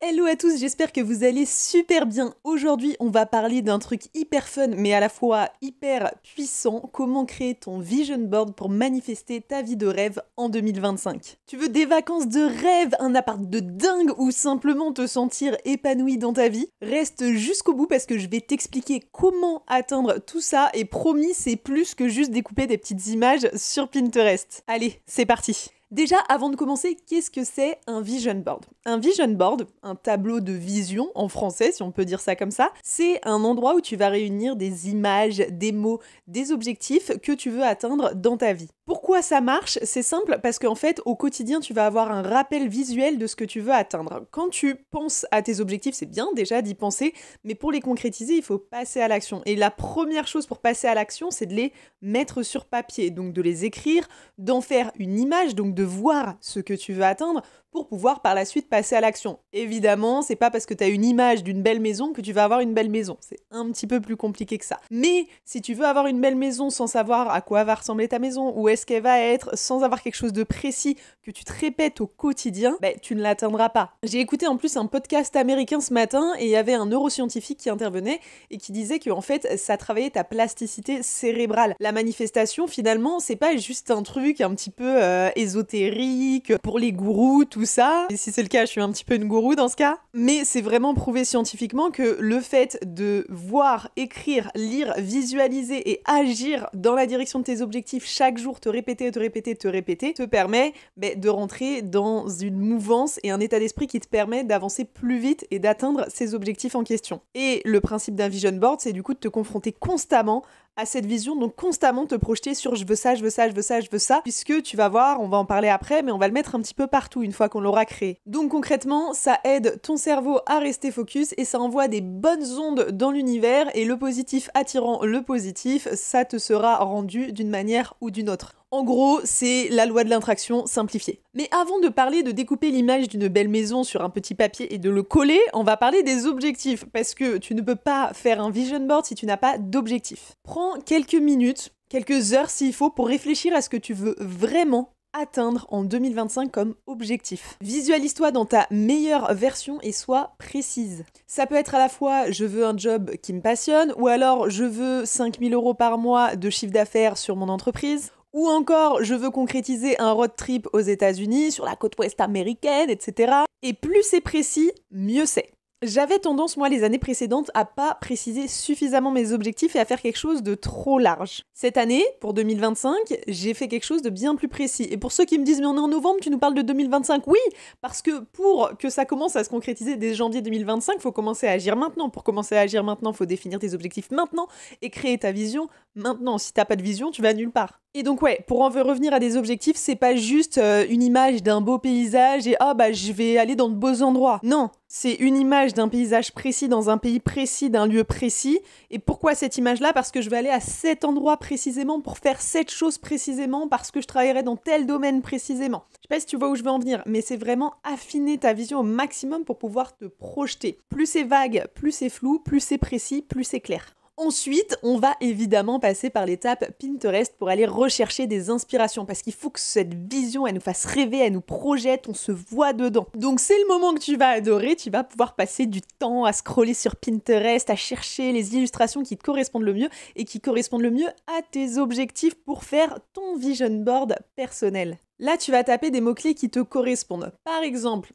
Hello à tous, j'espère que vous allez super bien. Aujourd'hui, on va parler d'un truc hyper fun, mais à la fois hyper puissant, comment créer ton vision board pour manifester ta vie de rêve en 2025. Tu veux des vacances de rêve, un appart de dingue ou simplement te sentir épanoui dans ta vie? Reste jusqu'au bout parce que je vais t'expliquer comment atteindre tout ça et promis, c'est plus que juste découper des petites images sur Pinterest. Allez, c'est parti! Déjà, avant de commencer, qu'est-ce que c'est un vision board? Un vision board, un tableau de vision en français, si on peut dire ça comme ça, c'est un endroit où tu vas réunir des images, des mots, des objectifs que tu veux atteindre dans ta vie. Pourquoi ça marche? C'est simple parce qu'en fait, au quotidien, tu vas avoir un rappel visuel de ce que tu veux atteindre. Quand tu penses à tes objectifs, c'est bien déjà d'y penser, mais pour les concrétiser, il faut passer à l'action. Et la première chose pour passer à l'action, c'est de les mettre sur papier, donc de les écrire, d'en faire une image, donc de voir ce que tu veux atteindre pour pouvoir par la suite passer à l'action. Évidemment, c'est pas parce que tu as une image d'une belle maison que tu vas avoir une belle maison. C'est un petit peu plus compliqué que ça. Mais si tu veux avoir une belle maison sans savoir à quoi va ressembler ta maison, où est-ce qu'elle va être, sans avoir quelque chose de précis que tu te répètes au quotidien, tu ne l'atteindras pas. J'ai écouté en plus un podcast américain ce matin et il y avait un neuroscientifique qui intervenait et qui disait que en fait, ça travaillait ta plasticité cérébrale. La manifestation, finalement, c'est pas juste un truc un petit peu ésotérique pour les gourous, tout ça. Et si c'est le cas, je suis un petit peu une gourou dans ce cas. Mais c'est vraiment prouvé scientifiquement que le fait de voir, écrire, lire, visualiser et agir dans la direction de tes objectifs chaque jour, te répéter, te permet de rentrer dans une mouvance et un état d'esprit qui te permet d'avancer plus vite et d'atteindre ces objectifs en question. Et le principe d'un vision board, c'est du coup de te confronter constamment à cette vision, donc constamment te projeter sur je veux ça, puisque tu vas voir, on va en parler après, mais on va le mettre un petit peu partout une fois qu'on l'aura créé. Donc concrètement, ça aide ton cerveau à rester focus et ça envoie des bonnes ondes dans l'univers et le positif attirant le positif, ça te sera rendu d'une manière ou d'une autre. En gros, c'est la loi de l'attraction simplifiée. Mais avant de parler de découper l'image d'une belle maison sur un petit papier et de le coller, on va parler des objectifs, parce que tu ne peux pas faire un vision board si tu n'as pas d'objectif. Prends quelques minutes, quelques heures s'il faut, pour réfléchir à ce que tu veux vraiment atteindre en 2025 comme objectif. Visualise-toi dans ta meilleure version et sois précise. Ça peut être à la fois je veux un job qui me passionne, ou alors je veux 5 000 € par mois de chiffre d'affaires sur mon entreprise, ou encore, je veux concrétiser un road trip aux États-Unis, sur la côte ouest américaine, etc. Et plus c'est précis, mieux c'est. J'avais tendance, moi, les années précédentes, à pas préciser suffisamment mes objectifs et à faire quelque chose de trop large. Cette année, pour 2025, j'ai fait quelque chose de bien plus précis. Et pour ceux qui me disent « Mais on est en novembre, tu nous parles de 2025 ?» Oui, parce que pour que ça commence à se concrétiser dès janvier 2025, il faut commencer à agir maintenant. Pour commencer à agir maintenant, il faut définir tes objectifs maintenant et créer ta vision maintenant. Si t'as pas de vision, tu vas nulle part. Et donc pour en revenir à des objectifs, c'est pas juste une image d'un beau paysage et je vais aller dans de beaux endroits. Non, c'est une image d'un paysage précis, dans un pays précis, d'un lieu précis. Et pourquoi cette image-là? Parce que je vais aller à cet endroit précisément pour faire cette chose précisément, parce que je travaillerai dans tel domaine précisément. Je sais pas si tu vois où je veux en venir, mais c'est vraiment affiner ta vision au maximum pour pouvoir te projeter. Plus c'est vague, plus c'est flou, plus c'est précis, plus c'est clair. Ensuite, on va évidemment passer par l'étape Pinterest pour aller rechercher des inspirations parce qu'il faut que cette vision, elle nous fasse rêver, elle nous projette, on se voit dedans. Donc c'est le moment que tu vas adorer, tu vas pouvoir passer du temps à scroller sur Pinterest, à chercher les illustrations qui te correspondent le mieux et qui correspondent le mieux à tes objectifs pour faire ton vision board personnel. Là, tu vas taper des mots-clés qui te correspondent. Par exemple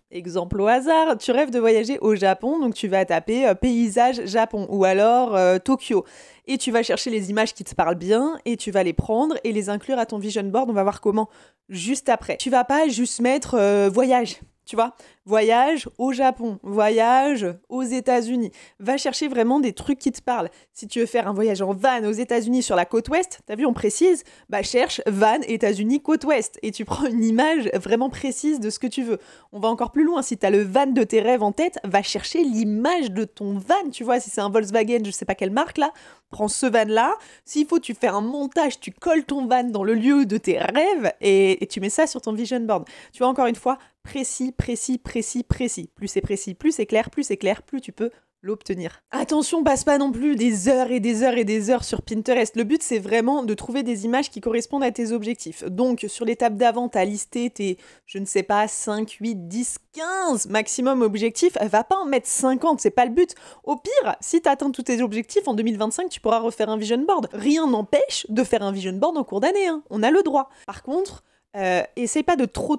au hasard, tu rêves de voyager au Japon, donc tu vas taper paysage Japon ou alors Tokyo. Et tu vas chercher les images qui te parlent bien et tu vas les prendre et les inclure à ton vision board. On va voir comment juste après. Tu vas pas juste mettre voyage. Tu vois, voyage au Japon, voyage aux États-Unis. Va chercher vraiment des trucs qui te parlent. Si tu veux faire un voyage en van aux États-Unis sur la côte ouest, t'as vu, on précise, cherche van États-Unis côte ouest et tu prends une image vraiment précise de ce que tu veux. On va encore plus loin. Si t'as le van de tes rêves en tête, va chercher l'image de ton van. Tu vois, si c'est un Volkswagen, je sais pas quelle marque là, prends ce van-là. S'il faut, tu fais un montage, tu colles ton van dans le lieu de tes rêves et tu mets ça sur ton vision board. Tu vois, encore une fois, précis. Plus c'est précis, plus c'est clair, plus tu peux l'obtenir. Attention, passe pas non plus des heures et des heures et des heures sur Pinterest. Le but, c'est vraiment de trouver des images qui correspondent à tes objectifs. Donc, sur l'étape d'avant, t'as listé tes, je ne sais pas, 5, 8, 10, 15 maximum objectifs. Va pas en mettre 50, c'est pas le but. Au pire, si t'atteins tous tes objectifs, en 2025, tu pourras refaire un vision board. Rien n'empêche de faire un vision board en cours d'année, hein. On a le droit. Par contre, essaye pas de trop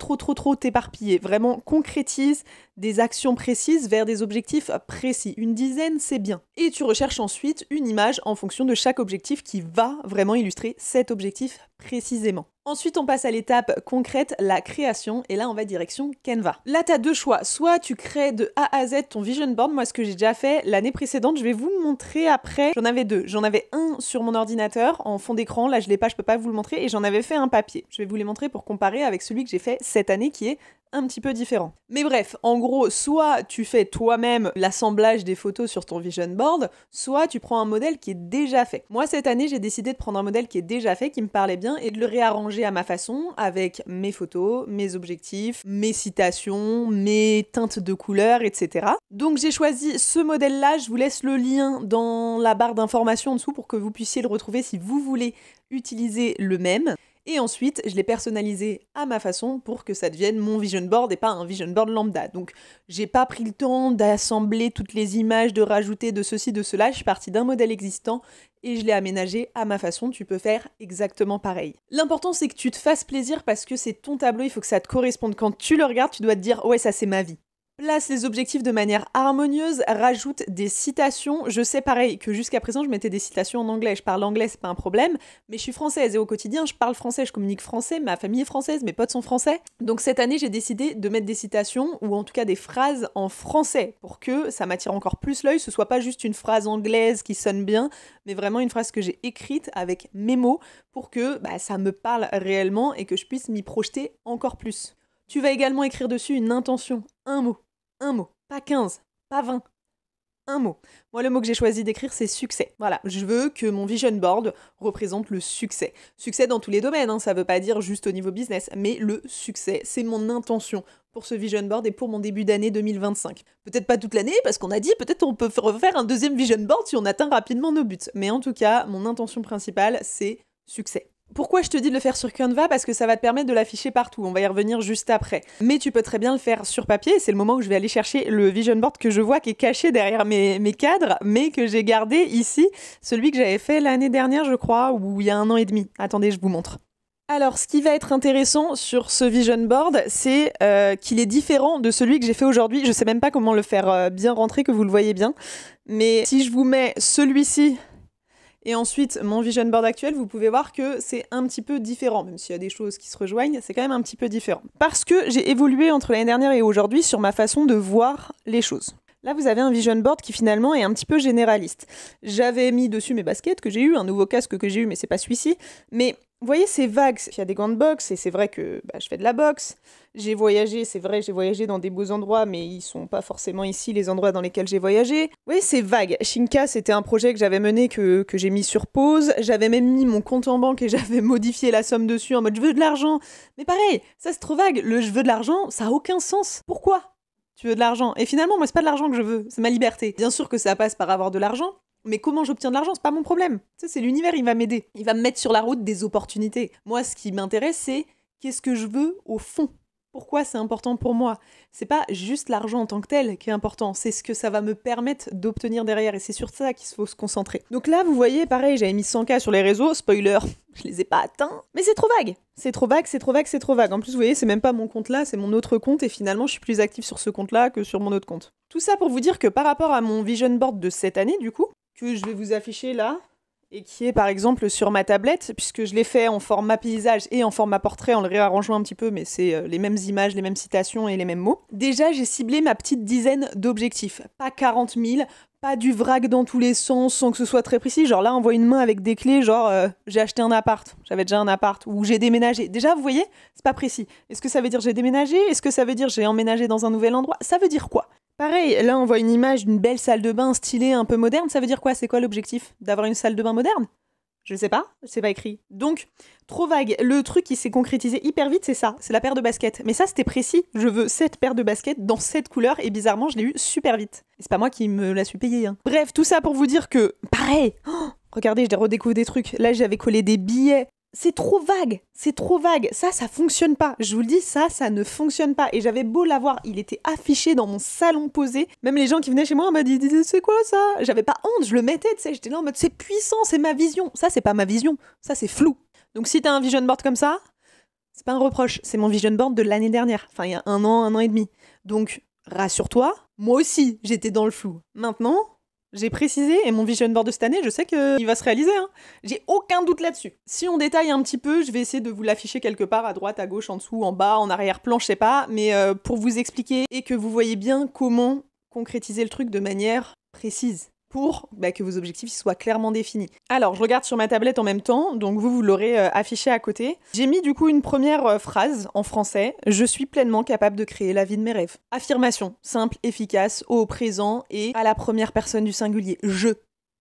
t'éparpiller. Vraiment, concrétise des actions précises vers des objectifs précis. Une dizaine, c'est bien. Et tu recherches ensuite une image en fonction de chaque objectif qui va vraiment illustrer cet objectif précisément. Ensuite, on passe à l'étape concrète, la création, et là, on va direction Canva. Là, tu as deux choix. Soit tu crées de A à Z ton vision board, moi, ce que j'ai déjà fait l'année précédente, je vais vous montrer après. J'en avais deux. J'en avais un sur mon ordinateur, en fond d'écran, là, je l'ai pas, je peux pas vous le montrer, et j'en avais fait un papier. Je vais vous les montrer pour comparer avec celui que j'ai fait cette année, qui est un petit peu différent. Mais bref, en gros, soit tu fais toi-même l'assemblage des photos sur ton vision board, soit tu prends un modèle qui est déjà fait. Moi, cette année, j'ai décidé de prendre un modèle qui est déjà fait, qui me parlait bien, et de le réarranger à ma façon, avec mes photos, mes objectifs, mes citations, mes teintes de couleurs, etc. Donc j'ai choisi ce modèle-là, je vous laisse le lien dans la barre d'informations en dessous pour que vous puissiez le retrouver si vous voulez utiliser le même. Et ensuite, je l'ai personnalisé à ma façon pour que ça devienne mon vision board et pas un vision board lambda. Donc, j'ai pas pris le temps d'assembler toutes les images, de rajouter de ceci, de cela. Je suis partie d'un modèle existant et je l'ai aménagé à ma façon. Tu peux faire exactement pareil. L'important, c'est que tu te fasses plaisir parce que c'est ton tableau, il faut que ça te corresponde. Quand tu le regardes, tu dois te dire « Ouais, ça, c'est ma vie ». Place les objectifs de manière harmonieuse, rajoute des citations. Je sais pareil que jusqu'à présent je mettais des citations en anglais. Je parle anglais, c'est pas un problème, mais je suis française et au quotidien je parle français, je communique français, ma famille est française, mes potes sont français. Donc cette année j'ai décidé de mettre des citations ou en tout cas des phrases en français pour que ça m'attire encore plus l'œil, ce soit pas juste une phrase anglaise qui sonne bien, mais vraiment une phrase que j'ai écrite avec mes mots pour que ça me parle réellement et que je puisse m'y projeter encore plus. Tu vas également écrire dessus une intention, un mot, pas 15, pas 20, un mot. Moi, le mot que j'ai choisi d'écrire, c'est succès. Voilà, je veux que mon vision board représente le succès. Succès dans tous les domaines, hein, ça veut pas dire juste au niveau business, mais le succès, c'est mon intention pour ce vision board et pour mon début d'année 2025. Peut-être pas toute l'année, parce qu'on a dit, peut-être on peut refaire un deuxième vision board si on atteint rapidement nos buts. Mais en tout cas, mon intention principale, c'est succès. Pourquoi je te dis de le faire sur Canva ? Parce que ça va te permettre de l'afficher partout, on va y revenir juste après. Mais tu peux très bien le faire sur papier, c'est le moment où je vais aller chercher le vision board que je vois qui est caché derrière mes cadres, mais que j'ai gardé ici, celui que j'avais fait l'année dernière je crois, ou il y a 1 an et demi. Attendez, je vous montre. Alors, ce qui va être intéressant sur ce vision board, c'est qu'il est différent de celui que j'ai fait aujourd'hui. Je sais même pas comment le faire bien rentrer, que vous le voyez bien, mais si je vous mets celui-ci et ensuite, mon vision board actuel, vous pouvez voir que c'est un petit peu différent, même s'il y a des choses qui se rejoignent, c'est quand même un petit peu différent. Parce que j'ai évolué entre l'année dernière et aujourd'hui sur ma façon de voir les choses. Là, vous avez un vision board qui finalement est un petit peu généraliste. J'avais mis dessus mes baskets que j'ai eu, un nouveau casque que j'ai eu, mais c'est pas celui-ci. Mais vous voyez, c'est vague. Il y a des gants de boxe et c'est vrai que je fais de la boxe. J'ai voyagé, c'est vrai, j'ai voyagé dans des beaux endroits, mais ils sont pas forcément ici les endroits dans lesquels j'ai voyagé. Oui, c'est vague. Shinka, c'était un projet que j'avais mené, que j'ai mis sur pause. J'avais même mis mon compte en banque et j'avais modifié la somme dessus en mode je veux de l'argent. Mais pareil, ça c'est trop vague. Le je veux de l'argent, ça a aucun sens. Pourquoi tu veux de l'argent? Et finalement, moi, c'est pas de l'argent que je veux, c'est ma liberté. Bien sûr que ça passe par avoir de l'argent, mais comment j'obtiens de l'argent, c'est pas mon problème. Tu sais, c'est l'univers, il va m'aider. Il va me mettre sur la route des opportunités. Moi, ce qui m'intéresse, c'est qu'est-ce que je veux au fond. Pourquoi c'est important pour moi? C'est pas juste l'argent en tant que tel qui est important, c'est ce que ça va me permettre d'obtenir derrière, et c'est sur ça qu'il faut se concentrer. Donc là, vous voyez, pareil, j'avais mis 100K sur les réseaux, spoiler, je les ai pas atteints, mais c'est trop vague. C'est trop vague, c'est trop vague, c'est trop vague. En plus, vous voyez, c'est même pas mon compte là, c'est mon autre compte, et finalement, je suis plus active sur ce compte-là que sur mon autre compte. Tout ça pour vous dire que par rapport à mon vision board de cette année, du coup, que je vais vous afficher là, et qui est par exemple sur ma tablette, puisque je l'ai fait en format paysage et en format portrait, en le réarrangeant un petit peu, mais c'est les mêmes images, les mêmes citations et les mêmes mots. Déjà, j'ai ciblé ma petite dizaine d'objectifs. Pas 40 000, pas du vrac dans tous les sens, sans que ce soit très précis. Genre là, on voit une main avec des clés, genre j'ai acheté un appart, j'avais déjà un appart, ou j'ai déménagé. Déjà, vous voyez, c'est pas précis. Est-ce que ça veut dire j'ai déménagé? Est-ce que ça veut dire j'ai emménagé dans un nouvel endroit? Ça veut dire quoi? Pareil, là on voit une image d'une belle salle de bain stylée, un peu moderne, ça veut dire quoi? C'est quoi l'objectif? D'avoir une salle de bain moderne? Je sais pas, c'est pas écrit. Donc, trop vague. Le truc qui s'est concrétisé hyper vite, c'est ça, c'est la paire de baskets. Mais ça, c'était précis. Je veux cette paire de baskets dans cette couleur et bizarrement, je l'ai eu super vite. Et c'est pas moi qui me la suis payée. Hein. Bref, tout ça pour vous dire que, pareil, regardez, je redécouvre des trucs. Là, j'avais collé des billets. C'est trop vague, c'est trop vague. Ça fonctionne pas. Je vous le dis, ça ne fonctionne pas. Et j'avais beau l'avoir, il était affiché dans mon salon posé. Même les gens qui venaient chez moi m'ont dit, c'est quoi ça? J'avais pas honte, je le mettais, tu sais. J'étais là en mode, c'est puissant, c'est ma vision. Ça, c'est pas ma vision, ça, c'est flou. Donc si t'as un vision board comme ça, c'est pas un reproche. C'est mon vision board de l'année dernière. Enfin, il y a un an et demi. Donc, rassure-toi, moi aussi, j'étais dans le flou. Maintenant... j'ai précisé, et mon vision board de cette année, je sais qu'il va se réaliser. Hein. J'ai aucun doute là-dessus. Si on détaille un petit peu, je vais essayer de vous l'afficher quelque part, à droite, à gauche, en dessous, en bas, en arrière-plan, je sais pas, mais pour vous expliquer et que vous voyez bien comment concrétiser le truc de manière précise. Pour que vos objectifs soient clairement définis. Alors, je regarde sur ma tablette en même temps, donc vous l'aurez affiché à côté. J'ai mis du coup une première phrase en français. Je suis pleinement capable de créer la vie de mes rêves. Affirmation, simple, efficace, au présent et à la première personne du singulier. Je,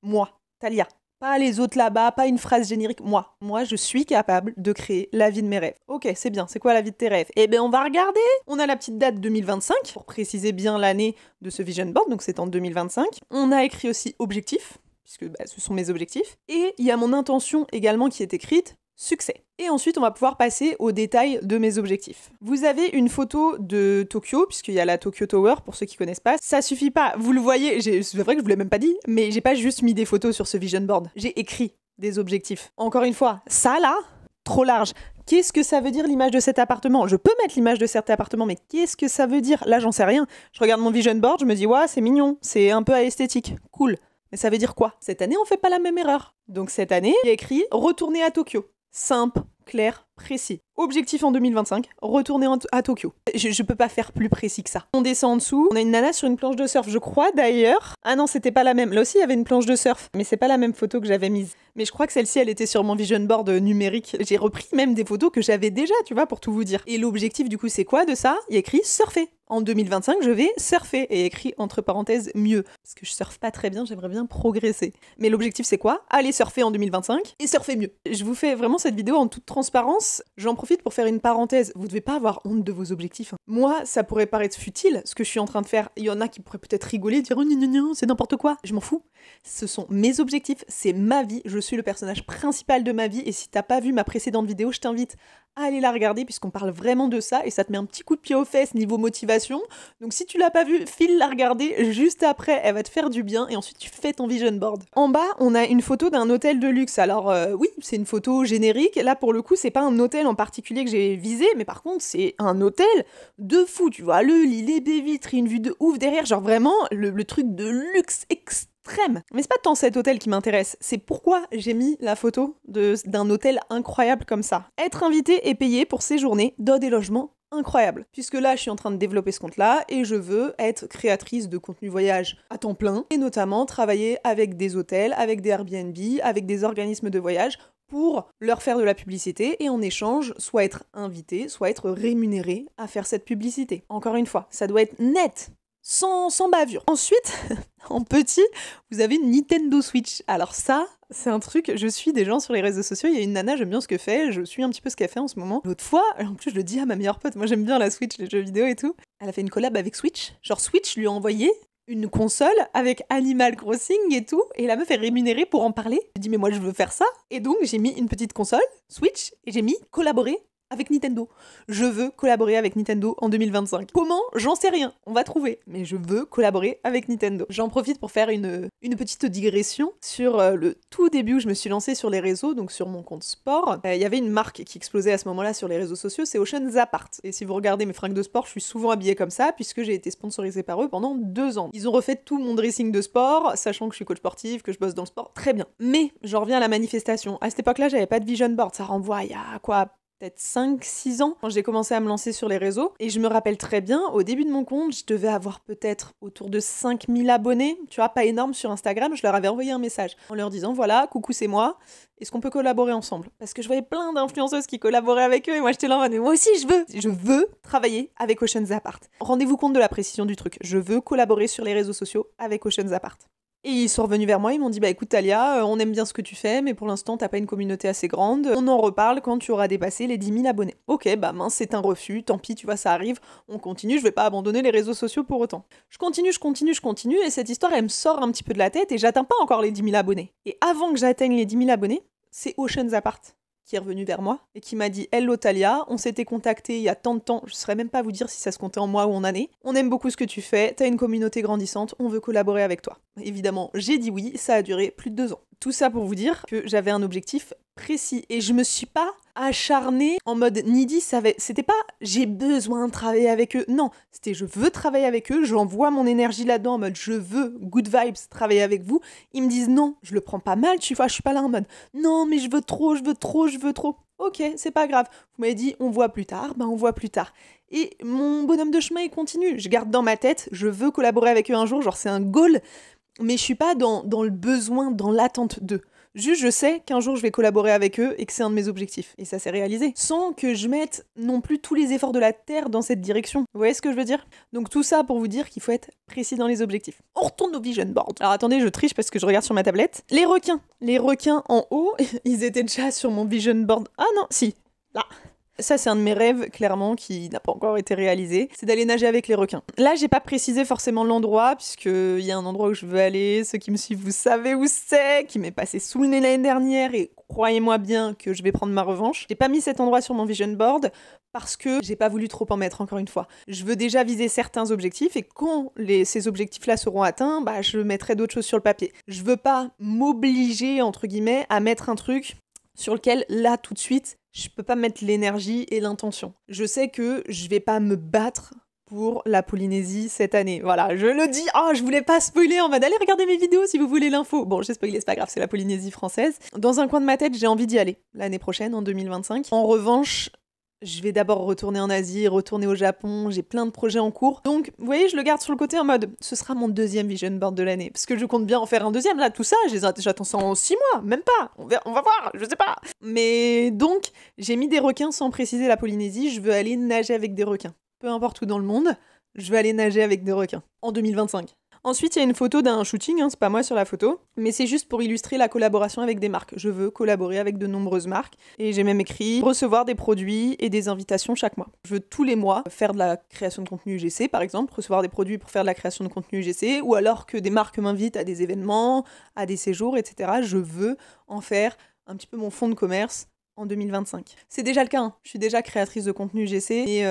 moi, Talia. Pas les autres là-bas, pas une phrase générique. Moi, je suis capable de créer la vie de mes rêves. Ok, c'est bien. C'est quoi la vie de tes rêves? Eh bien, on va regarder. On a la petite date 2025, pour préciser bien l'année de ce vision board, donc c'est en 2025. On a écrit aussi objectif, puisque ce sont mes objectifs. Et il y a mon intention également qui est écrite, succès. Et ensuite, on va pouvoir passer aux détails de mes objectifs. Vous avez une photo de Tokyo, puisqu'il y a la Tokyo Tower, pour ceux qui connaissent pas. Ça suffit pas, vous le voyez, c'est vrai que je vous l'ai même pas dit, mais j'ai pas juste mis des photos sur ce vision board. J'ai écrit des objectifs. Encore une fois, ça là, trop large. Qu'est-ce que ça veut dire l'image de cet appartement? Je peux mettre l'image de cet appartement, mais qu'est-ce que ça veut dire? Là, j'en sais rien. Je regarde mon vision board, je me dis, ouais, c'est mignon, c'est un peu esthétique, cool. Mais ça veut dire quoi? Cette année, on fait pas la même erreur. Donc cette année, il y a écrit « Retourner à Tokyo ». Simple, clair, précis. Objectif en 2025, retourner à Tokyo. Je peux pas faire plus précis que ça. On descend en dessous, on a une nana sur une planche de surf, je crois d'ailleurs. Ah non, c'était pas la même. Là aussi, il y avait une planche de surf, mais c'est pas la même photo que j'avais mise. Mais je crois que celle-ci, elle était sur mon vision board numérique. J'ai repris même des photos que j'avais déjà, tu vois, pour tout vous dire. Et l'objectif, du coup, c'est quoi de ça? Il y a écrit « surfer ». En 2025, je vais surfer. Et écrit entre parenthèses « mieux ». Parce que je surfe pas très bien, j'aimerais bien progresser. Mais l'objectif, c'est quoi? Aller surfer en 2025 et surfer mieux. Je vous fais vraiment cette vidéo en toute transparence. J'en profite pour faire une parenthèse. Vous devez pas avoir honte de vos objectifs. Hein. Moi, ça pourrait paraître futile, ce que je suis en train de faire. Il y en a qui pourraient peut-être rigoler, dire « oh, gna, c'est n'importe quoi ». Je m'en fous. Ce sont mes objectifs, c'est ma vie. Je suis le personnage principal de ma vie. Et si t'as pas vu ma précédente vidéo, je t'invite à aller la regarder puisqu'on parle vraiment de ça et ça te met un petit coup de pied aux fesses niveau motivation. Donc si tu l'as pas vue, file la regarder juste après, elle va te faire du bien et ensuite tu fais ton vision board. En bas, on a une photo d'un hôtel de luxe. Alors oui, c'est une photo générique. Là pour le coup, c'est pas un hôtel en particulier que j'ai visé, mais par contre, c'est un hôtel de fou, tu vois, le lit, les baies vitres, une vue de ouf derrière, genre vraiment le truc de luxe extrême. Mais c'est pas tant cet hôtel qui m'intéresse, c'est pourquoi j'ai mis la photo d'un hôtel incroyable comme ça. Être invité et payé pour séjourner dans des logements incroyables. Puisque là, je suis en train de développer ce compte-là et je veux être créatrice de contenu voyage à temps plein et notamment travailler avec des hôtels, avec des Airbnb, avec des organismes de voyage pour leur faire de la publicité et en échange, soit être invité, soit être rémunéré à faire cette publicité. Encore une fois, ça doit être net. Sans bavure. Ensuite, en petit, vous avez une Nintendo Switch. Alors ça, c'est un truc, je suis des gens sur les réseaux sociaux, il y a une nana, j'aime bien ce que fait, je suis un petit peu ce qu'elle fait en ce moment. L'autre fois, en plus je le dis à ma meilleure pote, moi j'aime bien la Switch, les jeux vidéo et tout. Elle a fait une collab avec Switch. Genre Switch lui a envoyé une console avec Animal Crossing et tout, et la meuf est rémunérée pour en parler. J'ai dit mais moi je veux faire ça. Et donc j'ai mis une petite console, Switch, et j'ai mis collaborer avec Nintendo. Je veux collaborer avec Nintendo en 2025. Comment? J'en sais rien. On va trouver. Mais je veux collaborer avec Nintendo. J'en profite pour faire une petite digression sur le tout début où je me suis lancée sur les réseaux, donc sur mon compte sport. Il y avait une marque qui explosait à ce moment-là sur les réseaux sociaux, c'est Ocean's Apart. Et si vous regardez mes fringues de sport, je suis souvent habillée comme ça, puisque j'ai été sponsorisée par eux pendant 2 ans. Ils ont refait tout mon dressing de sport, sachant que je suis coach sportif, que je bosse dans le sport. Très bien. Mais, j'en reviens à la manifestation. À cette époque-là, j'avais pas de vision board. Ça renvoie il y a quoi? Peut-être 5-6 ans, quand j'ai commencé à me lancer sur les réseaux. Et je me rappelle très bien, au début de mon compte, je devais avoir peut-être autour de 5000 abonnés. Tu vois, pas énorme sur Instagram. Je leur avais envoyé un message en leur disant, voilà, coucou, c'est moi. Est-ce qu'on peut collaborer ensemble? Parce que je voyais plein d'influenceuses qui collaboraient avec eux. Et moi, j'étais là en mode, mais moi aussi, je veux travailler avec Ocean's Apart. Rendez-vous compte de la précision du truc. Je veux collaborer sur les réseaux sociaux avec Ocean's Apart. Et ils sont revenus vers moi, ils m'ont dit bah écoute Talia, on aime bien ce que tu fais, mais pour l'instant t'as pas une communauté assez grande, on en reparle quand tu auras dépassé les 10 000 abonnés. Ok, bah mince, c'est un refus, tant pis, tu vois, ça arrive, on continue, je vais pas abandonner les réseaux sociaux pour autant. Je continue, et cette histoire elle me sort un petit peu de la tête et j'atteins pas encore les 10 000 abonnés. Et avant que j'atteigne les 10 000 abonnés, c'est Oceans Apart qui est revenu vers moi et qui m'a dit Hello Talia, on s'était contacté il y a tant de temps, je saurais même pas vous dire si ça se comptait en mois ou en années. On aime beaucoup ce que tu fais, t'as une communauté grandissante, on veut collaborer avec toi. Évidemment, j'ai dit oui, ça a duré plus de 2 ans. Tout ça pour vous dire que j'avais un objectif précis et je me suis pas acharnée en mode needy, c'était pas j'ai besoin de travailler avec eux, non, c'était je veux travailler avec eux, j'envoie mon énergie là-dedans en mode je veux good vibes travailler avec vous. Ils me disent non, je le prends pas mal, tu vois, je suis pas là en mode non mais je veux trop. Ok, c'est pas grave. Vous m'avez dit on voit plus tard, ben on voit plus tard. Et mon bonhomme de chemin il continue, je garde dans ma tête, je veux collaborer avec eux un jour, genre c'est un goal, mais je suis pas dans le besoin, dans l'attente d'eux. Juste, je sais qu'un jour je vais collaborer avec eux et que c'est un de mes objectifs. Et ça s'est réalisé. Sans que je mette non plus tous les efforts de la Terre dans cette direction. Vous voyez ce que je veux dire? Donc tout ça pour vous dire qu'il faut être précis dans les objectifs. On retourne au vision board. Alors attendez, je triche parce que je regarde sur ma tablette. Les requins en haut, ils étaient déjà sur mon vision board. Ah non, si, là. Ça, c'est un de mes rêves, clairement, qui n'a pas encore été réalisé. C'est d'aller nager avec les requins. Là, j'ai pas précisé forcément l'endroit, puisqu'il y a un endroit où je veux aller. Ceux qui me suivent, vous savez où c'est, qui m'est passé sous le nez l'année dernière, et croyez-moi bien que je vais prendre ma revanche. J'ai pas mis cet endroit sur mon vision board, parce que j'ai pas voulu trop en mettre, encore une fois. Je veux déjà viser certains objectifs, et quand ces objectifs-là seront atteints, bah, je mettrai d'autres choses sur le papier. Je veux pas m'obliger, entre guillemets, à mettre un truc sur lequel, là, tout de suite, je peux pas mettre l'énergie et l'intention. Je sais que je vais pas me battre pour la Polynésie cette année. Voilà, je le dis. Oh, je voulais pas spoiler en mode allez regarder mes vidéos si vous voulez l'info. Bon, j'ai spoilé, c'est pas grave, c'est la Polynésie française. Dans un coin de ma tête, j'ai envie d'y aller l'année prochaine, en 2025. En revanche, je vais d'abord retourner en Asie, retourner au Japon, j'ai plein de projets en cours. Donc, vous voyez, je le garde sur le côté en mode, ce sera mon deuxième vision board de l'année. Parce que je compte bien en faire un deuxième, là, tout ça, j'attends ça en 6 mois, même pas. On va voir, je sais pas. Mais donc, j'ai mis des requins sans préciser la Polynésie, je veux aller nager avec des requins. Peu importe où dans le monde, je veux aller nager avec des requins. En 2025. Ensuite, il y a une photo d'un shooting, c'est pas moi sur la photo, mais c'est juste pour illustrer la collaboration avec des marques. Je veux collaborer avec de nombreuses marques, et j'ai même écrit recevoir des produits et des invitations chaque mois. Je veux tous les mois faire de la création de contenu UGC, par exemple, recevoir des produits pour faire de la création de contenu UGC, ou alors que des marques m'invitent à des événements, à des séjours, etc. Je veux en faire un petit peu mon fonds de commerce en 2025. C'est déjà le cas, hein. Je suis déjà créatrice de contenu UGC et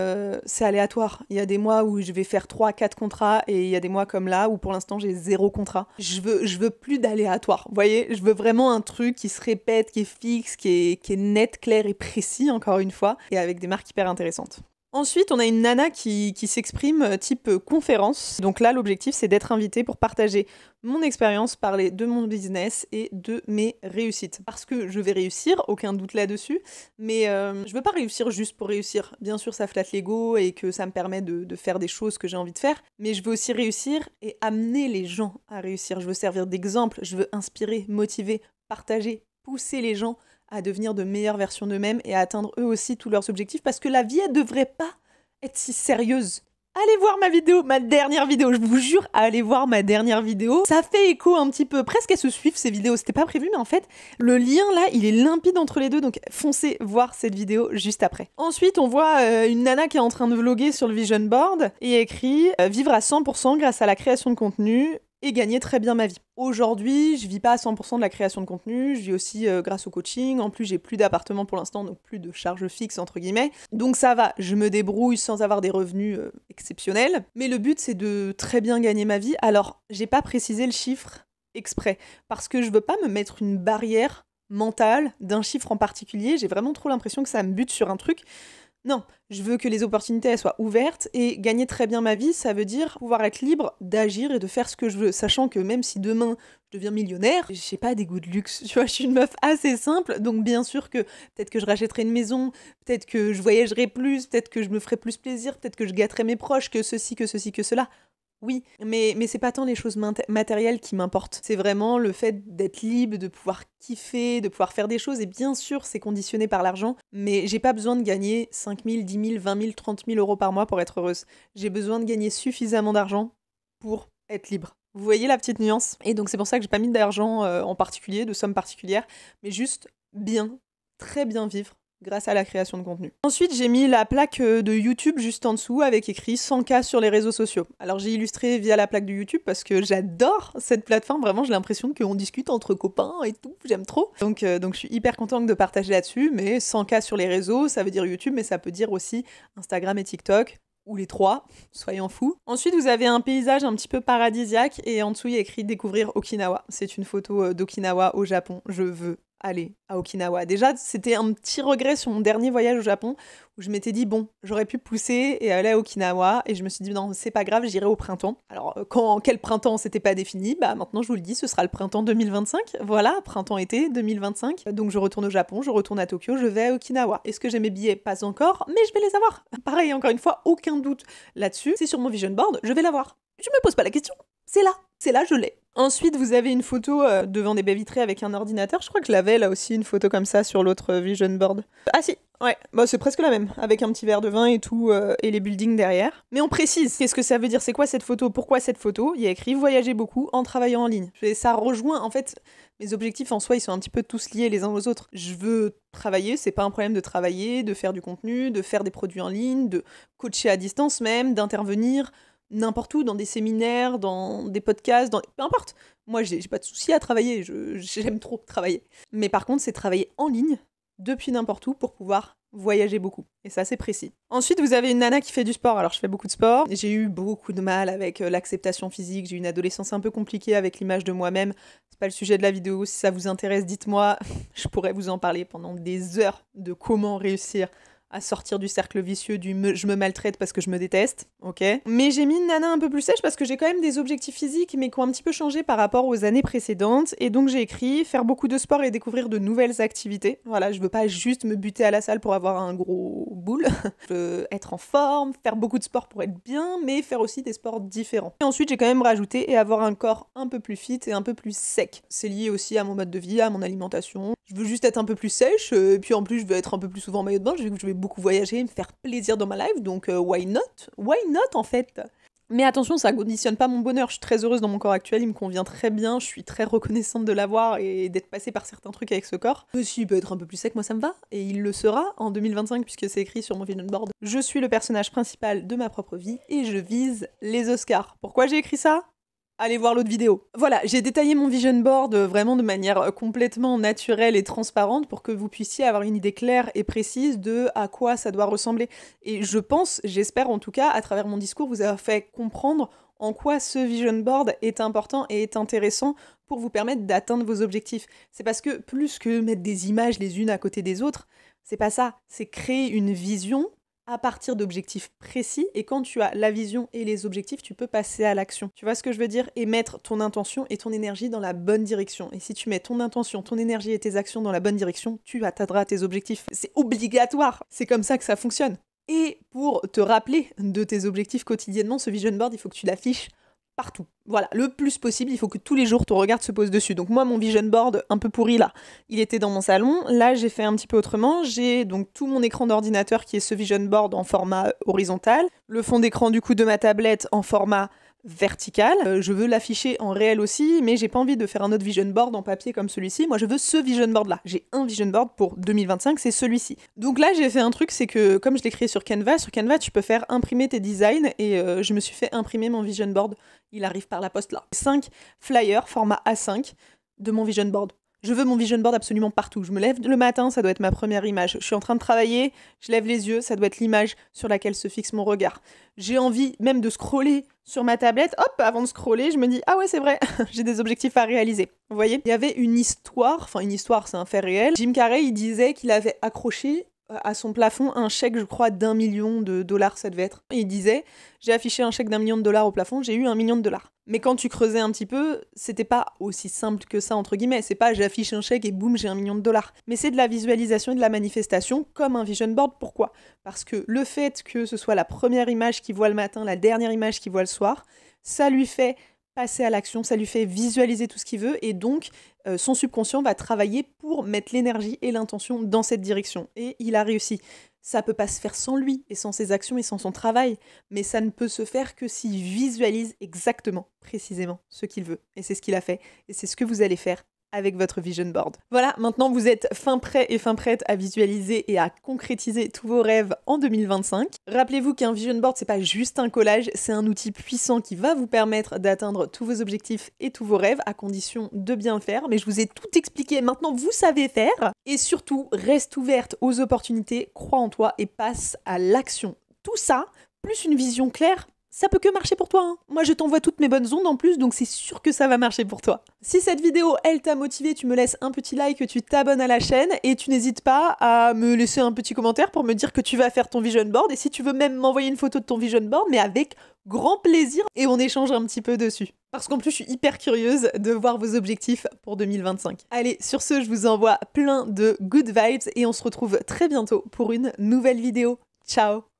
c'est aléatoire. Il y a des mois où je vais faire 3-4 contrats et il y a des mois comme là où pour l'instant j'ai 0 contrat. Je veux plus d'aléatoire, vous voyez? Je veux vraiment un truc qui se répète, qui est fixe, qui est net, clair et précis encore une fois et avec des marques hyper intéressantes. Ensuite, on a une nana qui s'exprime type conférence. Donc là, l'objectif, c'est d'être invitée pour partager mon expérience, parler de mon business et de mes réussites. Parce que je vais réussir, aucun doute là-dessus, mais je veux pas réussir juste pour réussir. Bien sûr, ça flatte l'ego et que ça me permet de faire des choses que j'ai envie de faire, mais je veux aussi réussir et amener les gens à réussir. Je veux servir d'exemple, je veux inspirer, motiver, partager, pousser les gens à devenir de meilleures versions d'eux-mêmes et à atteindre eux aussi tous leurs objectifs parce que la vie, elle devrait pas être si sérieuse. Allez voir ma vidéo, ma dernière vidéo, je vous jure, allez voir ma dernière vidéo. Ça fait écho un petit peu, presque à se suivre ces vidéos, c'était pas prévu, mais en fait, le lien là, il est limpide entre les deux, donc foncez voir cette vidéo juste après. Ensuite, on voit une nana qui est en train de vlogger sur le vision board et écrit « Vivre à 100% grâce à la création de contenu ». Et gagner très bien ma vie. Aujourd'hui, je vis pas à 100% de la création de contenu, je vis aussi grâce au coaching. En plus, j'ai plus d'appartement pour l'instant, donc plus de charges fixes entre guillemets. Donc ça va, je me débrouille sans avoir des revenus exceptionnels. Mais le but, c'est de très bien gagner ma vie. Alors, j'ai pas précisé le chiffre exprès, parce que je veux pas me mettre une barrière mentale d'un chiffre en particulier. J'ai vraiment trop l'impression que ça me bute sur un truc. Non, je veux que les opportunités elles soient ouvertes et gagner très bien ma vie, ça veut dire pouvoir être libre d'agir et de faire ce que je veux, sachant que même si demain je deviens millionnaire, j'ai pas des goûts de luxe, tu vois, je suis une meuf assez simple, donc bien sûr que peut-être que je rachèterai une maison, peut-être que je voyagerai plus, peut-être que je me ferai plus plaisir, peut-être que je gâterai mes proches, que ceci, que cela. Oui, mais c'est pas tant les choses matérielles qui m'importent. C'est vraiment le fait d'être libre, de pouvoir kiffer, de pouvoir faire des choses. Et bien sûr, c'est conditionné par l'argent, mais j'ai pas besoin de gagner 5 000, 10 000, 20 000, 30 000 euros par mois pour être heureuse. J'ai besoin de gagner suffisamment d'argent pour être libre. Vous voyez la petite nuance? Et donc c'est pour ça que j'ai pas mis d'argent en particulier, de somme particulière, mais juste bien, très bien vivre grâce à la création de contenu. Ensuite, j'ai mis la plaque de YouTube juste en dessous avec écrit 100K sur les réseaux sociaux. Alors j'ai illustré via la plaque de YouTube parce que j'adore cette plateforme, vraiment j'ai l'impression qu'on discute entre copains et tout, j'aime trop. Donc je suis hyper contente de partager là-dessus, mais 100K sur les réseaux, ça veut dire YouTube, mais ça peut dire aussi Instagram et TikTok, ou les trois, soyons fous. Ensuite, vous avez un paysage un petit peu paradisiaque et en dessous, il y a écrit découvrir Okinawa. C'est une photo d'Okinawa au Japon. Je veux aller à Okinawa. Déjà, c'était un petit regret sur mon dernier voyage au Japon où je m'étais dit, bon, j'aurais pu pousser et aller à Okinawa et je me suis dit, non, c'est pas grave, j'irai au printemps. Alors, quel printemps, c'était pas défini, bah maintenant je vous le dis, ce sera le printemps 2025. Voilà, printemps-été 2025. Donc je retourne au Japon, je retourne à Tokyo, je vais à Okinawa. Est-ce que j'ai mes billets? Pas encore, mais je vais les avoir. Pareil, encore une fois, aucun doute là-dessus. C'est sur mon vision board, je vais l'avoir. Je me pose pas la question. C'est là, je l'ai. Ensuite, vous avez une photo devant des baies vitrées avec un ordinateur. Je crois que je l'avais là aussi, une photo comme ça sur l'autre vision board. Ah si, ouais, bah, c'est presque la même, avec un petit verre de vin et tout, et les buildings derrière. Mais on précise, qu'est-ce que ça veut dire? C'est quoi cette photo? Pourquoi cette photo? Il y a écrit voyager beaucoup en travaillant en ligne. Et ça rejoint, en fait, mes objectifs en soi, ils sont un petit peu tous liés les uns aux autres. Je veux travailler, c'est pas un problème de travailler, de faire du contenu, de faire des produits en ligne, de coacher à distance même, d'intervenir n'importe où, dans des séminaires, dans des podcasts, peu importe. Moi, j'ai pas de souci à travailler, j'aime trop travailler. Mais par contre, c'est travailler en ligne, depuis n'importe où, pour pouvoir voyager beaucoup. Et ça, c'est précis. Ensuite, vous avez une nana qui fait du sport. Alors, je fais beaucoup de sport. J'ai eu beaucoup de mal avec l'acceptation physique. J'ai eu une adolescence un peu compliquée avec l'image de moi-même. C'est pas le sujet de la vidéo. Si ça vous intéresse, dites-moi. Je pourrais vous en parler pendant des heures de comment réussir à sortir du cercle vicieux je me maltraite parce que je me déteste, ok. Mais j'ai mis une nana un peu plus sèche parce que j'ai quand même des objectifs physiques mais qui ont un petit peu changé par rapport aux années précédentes et donc j'ai écrit faire beaucoup de sport et découvrir de nouvelles activités. Voilà, je veux pas juste me buter à la salle pour avoir un gros boule. Je veux être en forme, faire beaucoup de sport pour être bien, mais faire aussi des sports différents. Et ensuite j'ai quand même rajouté et avoir un corps un peu plus fit et un peu plus sec. C'est lié aussi à mon mode de vie, à mon alimentation. Je veux juste être un peu plus sèche et puis en plus je veux être un peu plus souvent en maillot de bain. Je vais beaucoup voyager, me faire plaisir dans ma life, donc why not? Why not en fait? Mais attention, ça conditionne pas mon bonheur, je suis très heureuse dans mon corps actuel, il me convient très bien, je suis très reconnaissante de l'avoir et d'être passée par certains trucs avec ce corps. Si il peut être un peu plus sec, moi ça me va, et il le sera en 2025 puisque c'est écrit sur mon vision board. Je suis le personnage principal de ma propre vie et je vise les Oscars. Pourquoi j'ai écrit ça? Allez voir l'autre vidéo. Voilà, j'ai détaillé mon vision board vraiment de manière complètement naturelle et transparente pour que vous puissiez avoir une idée claire et précise de à quoi ça doit ressembler. Et je pense, j'espère en tout cas, à travers mon discours, vous avoir fait comprendre en quoi ce vision board est important et est intéressant pour vous permettre d'atteindre vos objectifs. C'est parce que plus que mettre des images les unes à côté des autres, c'est pas ça, c'est créer une vision à partir d'objectifs précis, et quand tu as la vision et les objectifs, tu peux passer à l'action. Tu vois ce que je veux dire? Et mettre ton intention et ton énergie dans la bonne direction. Et si tu mets ton intention, ton énergie et tes actions dans la bonne direction, tu atteindras tes objectifs. C'est obligatoire. C'est comme ça que ça fonctionne. Et pour te rappeler de tes objectifs quotidiennement, ce vision board, il faut que tu l'affiches partout. Voilà, le plus possible, il faut que tous les jours ton regard se pose dessus. Donc moi, mon vision board un peu pourri là, il était dans mon salon. Là, j'ai fait un petit peu autrement. J'ai donc tout mon écran d'ordinateur qui est ce vision board en format horizontal. Le fond d'écran du coup de ma tablette en format vertical. Je veux l'afficher en réel aussi, mais j'ai pas envie de faire un autre vision board en papier comme celui-ci. Moi, je veux ce vision board là. J'ai un vision board pour 2025, c'est celui-ci. Donc là, j'ai fait un truc, c'est que comme je l'ai créé sur Canva, tu peux faire imprimer tes designs et je me suis fait imprimer mon vision board. Il arrive par la poste là. 5 flyers format A5 de mon vision board. Je veux mon vision board absolument partout. Je me lève le matin, ça doit être ma première image. Je suis en train de travailler, je lève les yeux, ça doit être l'image sur laquelle se fixe mon regard. J'ai envie même de scroller sur ma tablette. Hop, avant de scroller, je me dis « Ah ouais, c'est vrai, j'ai des objectifs à réaliser. » Vous voyez? Il y avait une histoire, c'est un fait réel. Jim Carrey, il disait qu'il avait accroché à son plafond un chèque, je crois, d'1 million de dollars, ça devait être. Et il disait, j'ai affiché un chèque d'1 million de dollars au plafond, j'ai eu 1 million de dollars. Mais quand tu creusais un petit peu, c'était pas aussi simple que ça, entre guillemets. C'est pas j'affiche un chèque et boum, j'ai 1 million de dollars. Mais c'est de la visualisation et de la manifestation comme un vision board. Pourquoi? Parce que le fait que ce soit la première image qu'il voit le matin, la dernière image qu'il voit le soir, ça lui fait passer à l'action, ça lui fait visualiser tout ce qu'il veut et donc son subconscient va travailler pour mettre l'énergie et l'intention dans cette direction. Et il a réussi. Ça peut pas se faire sans lui, et sans ses actions, et sans son travail, mais ça ne peut se faire que s'il visualise exactement, précisément, ce qu'il veut. Et c'est ce qu'il a fait, et c'est ce que vous allez faire avec votre vision board. Voilà, maintenant vous êtes fin prêt et fin prête à visualiser et à concrétiser tous vos rêves en 2025. Rappelez-vous qu'un vision board, c'est pas juste un collage, c'est un outil puissant qui va vous permettre d'atteindre tous vos objectifs et tous vos rêves, à condition de bien le faire. Mais je vous ai tout expliqué, maintenant vous savez faire. Et surtout, reste ouverte aux opportunités, crois en toi et passe à l'action. Tout ça, plus une vision claire, ça peut que marcher pour toi, hein. Moi, je t'envoie toutes mes bonnes ondes en plus, donc c'est sûr que ça va marcher pour toi. Si cette vidéo, elle t'a motivé, tu me laisses un petit like, tu t'abonnes à la chaîne et tu n'hésites pas à me laisser un petit commentaire pour me dire que tu vas faire ton vision board. Et si tu veux même m'envoyer une photo de ton vision board, mais avec grand plaisir, et on échange un petit peu dessus. Parce qu'en plus, je suis hyper curieuse de voir vos objectifs pour 2025. Allez, sur ce, je vous envoie plein de good vibes et on se retrouve très bientôt pour une nouvelle vidéo. Ciao!